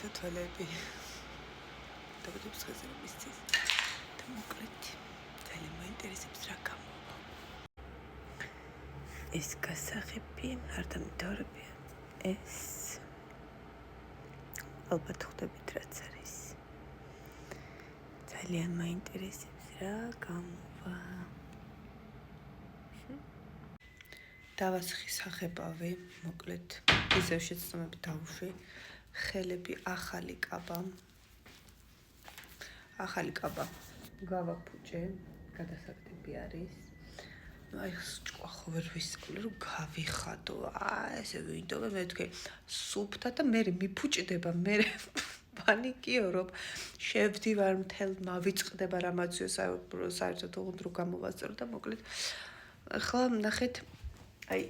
ისო თვალები დაბადების დღეზე რომ ისწის და მოკლედ ძალიან მაინტერესებს რა გამოვა ეს გასაღები არ დამთავრებია ეს ალბათ ხვდებით რაც არის ძალიან მაინტერესებს რა გამოვა დავასხი სახებავი მოკლედ ისევ შეცდომები დავუშვი ხელები ახალი კაბა გავაფუჭე გადასაგდები არის აი ჭკუახო ვერ ვისწავლე რომ გავიხადო ესე ვინდომე მე თქვი სუფთა და მე მიფუჭდება მე პანიკიო რომ შევდივარ მთელ მავიწყდება რამაციო საერთოდ ოღონდ რო გამოვასწორო და მოკლედ ახლა ნახეთ აი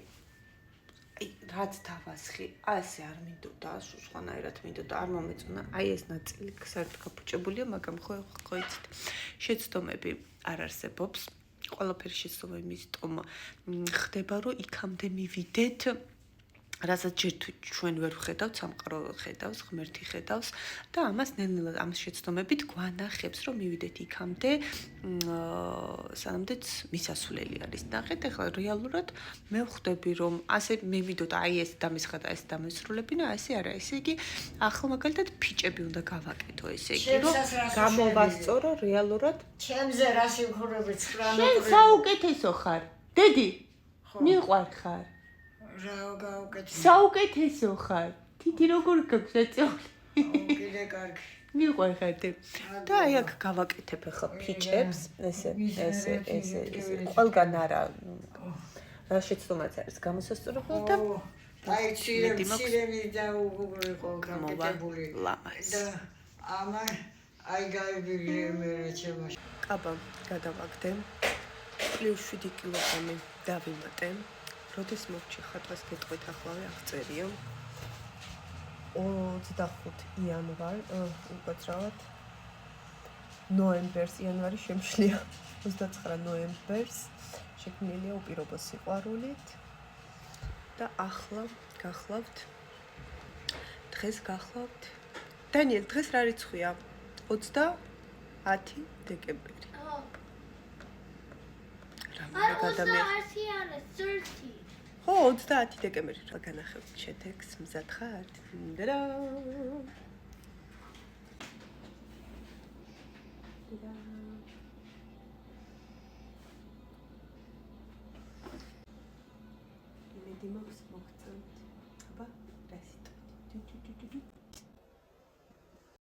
რაც დავასხი ასე არ მინდოდა სხვანაირად მინდოდა არ მომეწონა აი ეს ნაწილი საერთოდ გაფუჭებულია მაგრამ ხო იცით შეცდომები არ არსებობს ყველაფერი შეცდომები მისტომ ხდება რომ იქამდე მივიდეთ რასაც ჯერ თუ ჩვენ ვერ ვხედავთ სამყარო ხედავს ღმერთი ხედავს და ამას ნელ-ნელა ამ შეცდომებით გვანახებს რომ მივიდეთ იქამდე სანამდეც მისასვლელი არის ნახეთ ახლა რეალურად მე ვხვდები რომ ასე მე ვიდოდა აი ეს დამისხდა ეს დამისრულებინა ასე არა ესე იგი ახლა მაგალითად ფიჭები უნდა გავაკეთო ესე იგი რომ გამოვასწორო რეალურად ჩემზე რა სიმხურები 9 მეტრი შენ საუკეთესო ხარ დედი მიყვარ ხარ რა გაუკეთე საუკეთესო ხარ თითი როგორ გაქვს ეწეული კიდე კარგი მიყვარ ხარ და აი აქ გავაკეთებ ახლა ფიჭებს ესე ყველგან არა რა შეცდომაც არის გამოსასწორებელი და აი ცირემი და უგულიყო გაკეთებული და ამა აი გაიგე მე ჩემო კაბა გადავაგდე პლუს 7 კილოგრამი დავიმატე როდის მოვჭი ხატვას გეტყვით ახლავე აღწერიო 25 იანვარ უკაცრავად ნოემბერს იანვარი შემშლია 29 ნოემბერს შექმნილია უპირობო სიყვარულით და ახლა გახლავთ დღეს გახლავთ დანიელ დღეს რა რიცხვია 30 დეკემბერი ხო 30 დეკემბერი რა განახებთ შედეგს მზად ხართ და იმედი მაქვს მოგწონთ